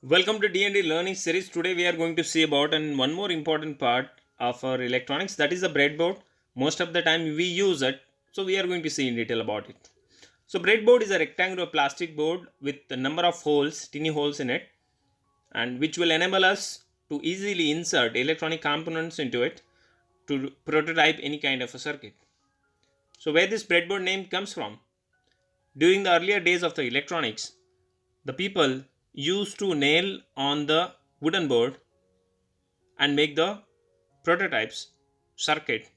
Welcome to D&D Learning Series. Today we are going to see about one more important part of our electronics, that is the breadboard. Most of the time we use it, so we are going to see in detail about it. So breadboard is a rectangular plastic board with a number of holes, tiny holes in it, and which will enable us to easily insert electronic components into it to prototype any kind of a circuit. So where this breadboard name comes from? During the earlier days of the electronics, the people used to nail on the wooden board and make the prototypes circuit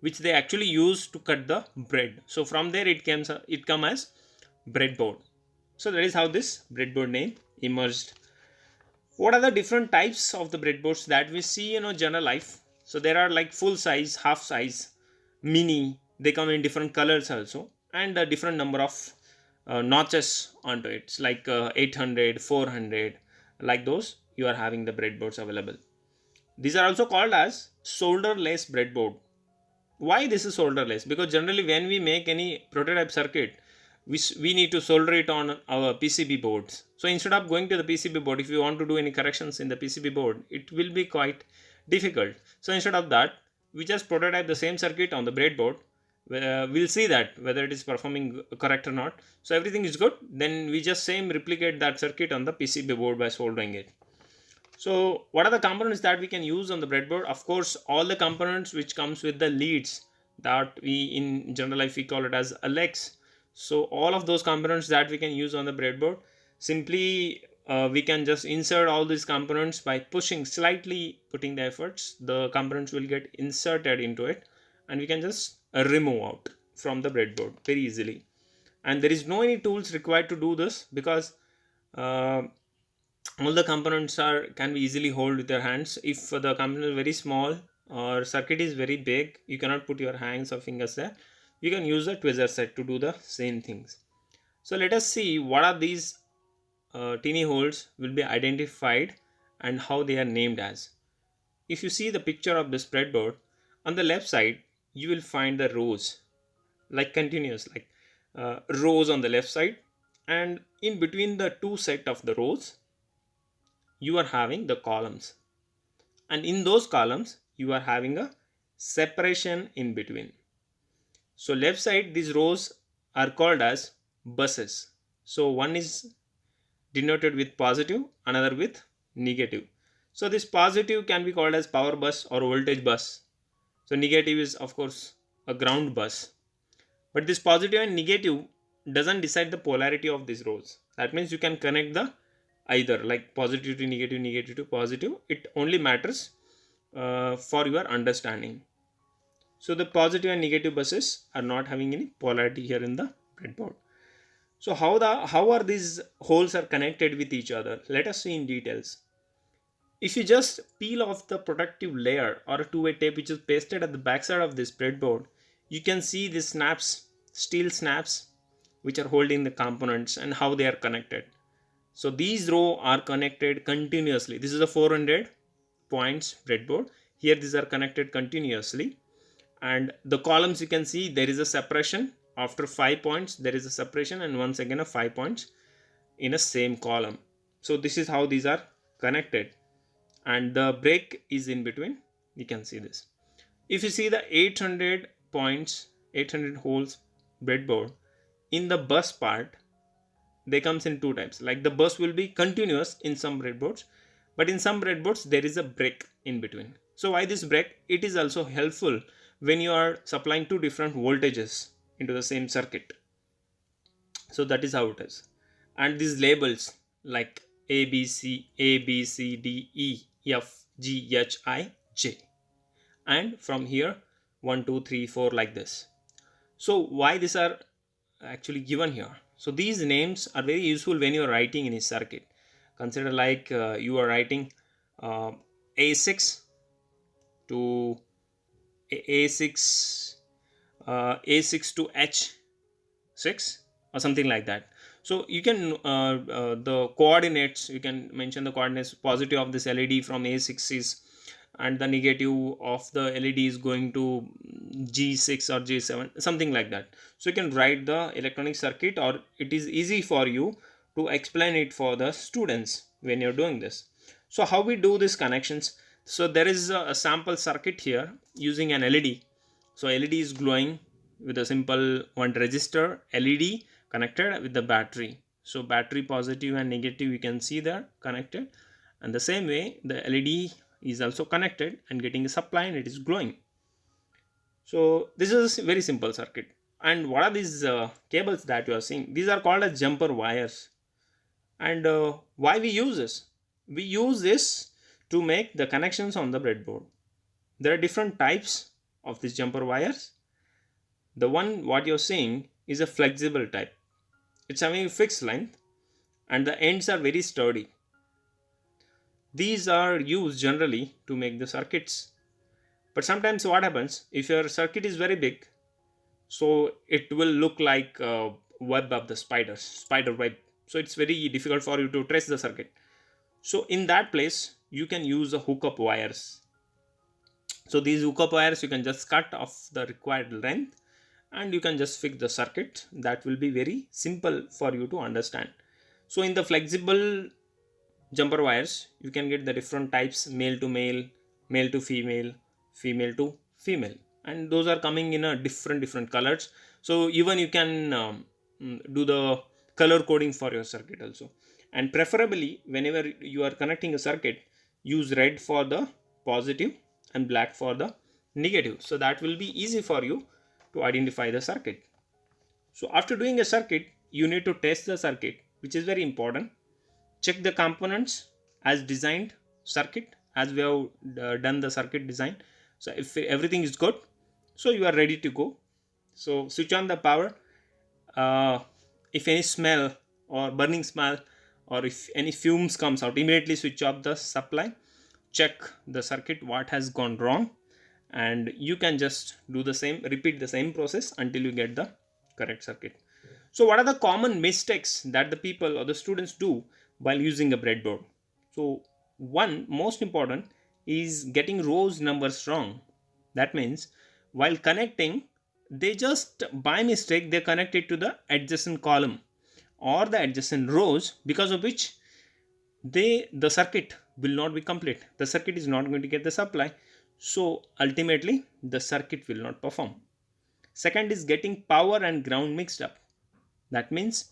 which they actually use to cut the bread. So from there it come as breadboard. So that is how this breadboard name emerged. What are the different types of the breadboards that we see in our general life? So there are like full size, half size, mini. They come in different colors also, and a different number of notches onto it. It's like 800, 400, like those you are having the breadboards available. These are also called as solderless breadboard. Why this is solderless? Because generally when we make any prototype circuit, we need to solder it on our PCB boards. So instead of going to the PCB board, if you want to do any corrections in the PCB board, it will be quite difficult. So instead of that, we just prototype the same circuit on the breadboard. We'll see that whether it is performing correct or not. So everything is good. Then we just same replicate that circuit on the PCB board by soldering it. So what are the components that we can use on the breadboard? Of course, all the components which comes with the leads that we in general life we call it as a legs. So all of those components that we can use on the breadboard, simply we can just insert all these components by pushing slightly, putting the efforts. The components will get inserted into it, and we can just remove out from the breadboard very easily. And there is no any tools required to do this because all the components are can be easily hold with your hands. If the component is very small or circuit is very big, you cannot put your hands or fingers there. You can use a tweezer set to do the same things. So let us see what are these tiny holes will be identified and how they are named as. If you see the picture of this breadboard, on the left side you will find the rows, like continuous, like rows on the left side, and in between the two set of the rows you are having the columns, and in those columns you are having a separation in between. So left side these rows are called as buses. So one is denoted with positive, another with negative. So this positive can be called as power bus or voltage bus. So negative is of course a ground bus. But this positive and negative doesn't decide the polarity of these rows. That means you can connect the either, like positive to negative, negative to positive. It only matters for your understanding. So the positive and negative buses are not having any polarity here in the breadboard. So how are these holes are connected with each other? Let us see in details. If you just peel off the protective layer or a two-way tape which is pasted at the backside of this breadboard, you can see the snaps, steel snaps, which are holding the components and how they are connected. So these rows are connected continuously. This is a 400 points breadboard. Here these are connected continuously, and the columns you can see there is a separation. After 5 points there is a separation, and once again a 5 points in a same column. So this is how these are connected, and the break is in between. You can see this. If you see the 800 points, 800 holes breadboard, in the bus part they comes in two types. Like the bus will be continuous in some breadboards, but in some breadboards there is a break in between. So why this break? It is also helpful when you are supplying two different voltages into the same circuit. So that is how it is. And these labels like A B C D E F G H I J, and from here 1 2 3 4 like this. So why these are actually given here? So these names are very useful when you are writing in a circuit. Consider like you are writing A6 to A6 A6 to H6 or something like that. So you can the coordinates, you can mention the coordinates. Positive of this LED from A6 is, and the negative of the LED is going to G6 or J7, something like that. So you can write the electronic circuit, or it is easy for you to explain it for the students. when you're doing this. So how we do these connections? So there is a sample circuit here using an LED. So LED is glowing with a simple one resistor LED connected with the battery. So battery positive and negative you can see there connected, and the same way the LED is also connected and getting a supply and it is glowing. So this is a very simple circuit. And what are these cables that you are seeing? These are called as jumper wires. And why we use this? We use this to make the connections on the breadboard. There are different types of these jumper wires. The one what you're seeing is a flexible type. It's having a fixed length and the ends are very sturdy. These are used generally to make the circuits. But sometimes what happens, if your circuit is very big, so it will look like a web of the spider web. So it's very difficult for you to trace the circuit. So in that place you can use the hookup wires. So these hookup wires you can just cut off the required length and you can just fix the circuit. That will be very simple for you to understand. So in the flexible jumper wires you can get the different types, male to male, male to female, female to female, and those are coming in a different colors. So even you can do the color coding for your circuit also. And preferably whenever you are connecting a circuit, use red for the positive and black for the negative, so that will be easy for you to identify the circuit. So after doing a circuit you need to test the circuit, which is very important. Check the components as designed circuit, as we have done the circuit design. So if everything is good, so you are ready to go. So switch on the power. If any smell or burning smell or if any fumes comes out, immediately switch off the supply. Check the circuit what has gone wrong, and you can just do the same, repeat the same process until you get the correct circuit. So what are the common mistakes that the people or the students do while using a breadboard? So one most important is getting rows numbers wrong. That means while connecting, they just by mistake they connect it to the adjacent column or the adjacent rows, because of which the circuit will not be complete. The circuit is not going to get the supply, so ultimately the circuit will not perform. Second is getting power and ground mixed up. That means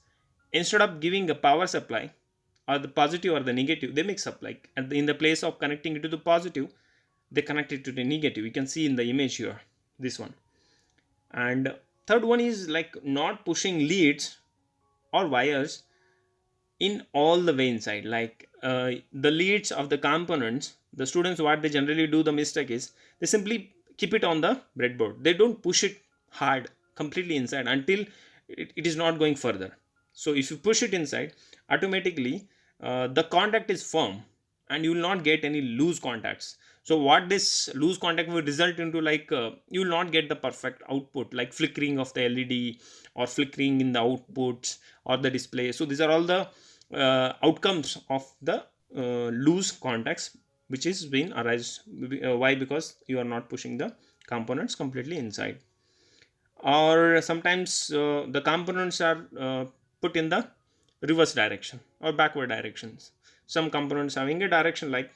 instead of giving a power supply or the positive or the negative, they mix up, like in the place of connecting it to the positive, they connect it to the negative. You can see in the image here, this one. And third one is like not pushing leads or wires in all the way inside, like the leads of the components. The students, what they generally do, the mistake is they simply keep it on the breadboard. They don't push it hard completely inside until it is not going further. So if you push it inside, automatically the contact is firm and you will not get any loose contacts. So what this loose contact will result into, like you will not get the perfect output, like flickering of the LED or flickering in the outputs or the display. So these are all the outcomes of the loose contacts which is being arise. Why? Because you are not pushing the components completely inside. Or sometimes the components are put in the reverse direction or backward directions. Some components having a direction, like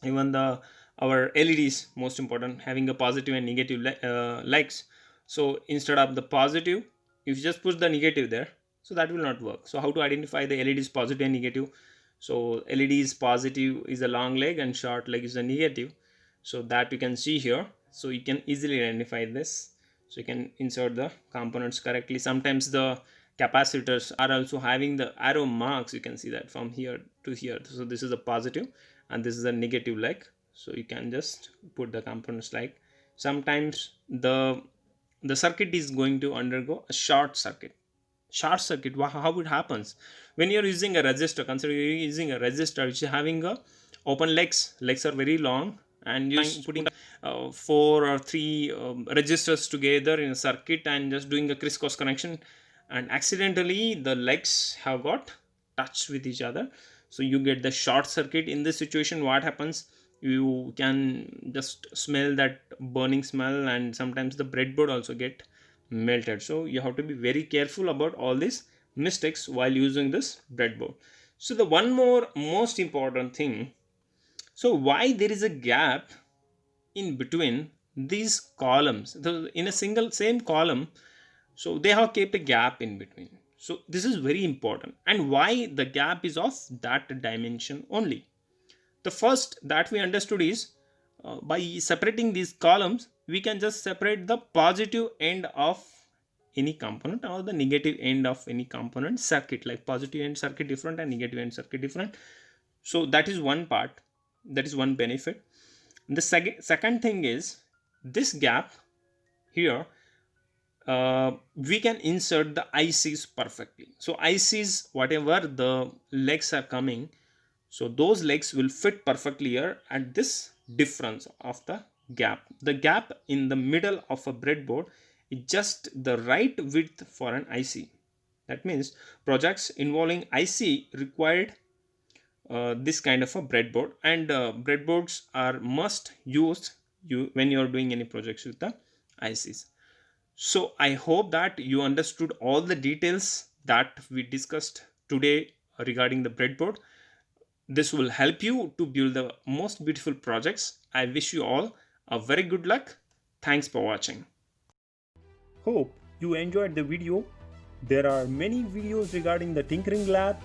even our LEDs, most important, having a positive and negative lights. So instead of the positive, if you just push the negative there, so that will not work. So how to identify the LEDs positive and negative? So LEDs positive is a long leg and short leg is a negative. So that you can see here. So you can easily identify this. So you can insert the components correctly. Sometimes the capacitors are also having the arrow marks. You can see that from here to here. So this is a positive and this is a negative leg. So you can just put the components like. Sometimes the circuit is going to undergo a short circuit. Short circuit, how it happens? When you're using a resistor, consider you're using a resistor which is having a open legs are very long, and you're putting 4 or 3 resistors together in a circuit and just doing a crisscross connection, and accidentally the legs have got touched with each other, so you get the short circuit. In this situation, what happens? You can just smell that burning smell, and sometimes the breadboard also get melted. So you have to be very careful about all these mistakes while using this breadboard. So the one more most important thing, so why there is a gap in between these columns, in a single same column, so they have kept a gap in between. So this is very important, and why the gap is of that dimension only. The first that we understood is, by separating these columns we can just separate the positive end of any component or the negative end of any component circuit, like positive end circuit different and negative end circuit different. So that is one part, that is one benefit. The second thing is, this gap here, we can insert the ICs perfectly. So ICs, whatever the legs are coming, so those legs will fit perfectly here at this difference of the gap. The gap in the middle of a breadboard is just the right width for an IC. That means projects involving IC required this kind of a breadboard, and breadboards are must used when you are doing any projects with the ICs. So I hope that you understood all the details that we discussed today regarding the breadboard. This will help you to build the most beautiful projects. I wish you all a very good luck. Thanks for watching. Hope you enjoyed the video. There are many videos regarding the Tinkering Lab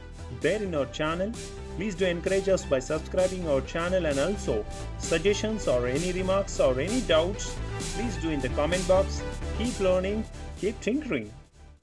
there in our channel. Please do encourage us by subscribing our channel, and also suggestions or any remarks or any doubts, please do in the comment box. Keep learning, keep tinkering.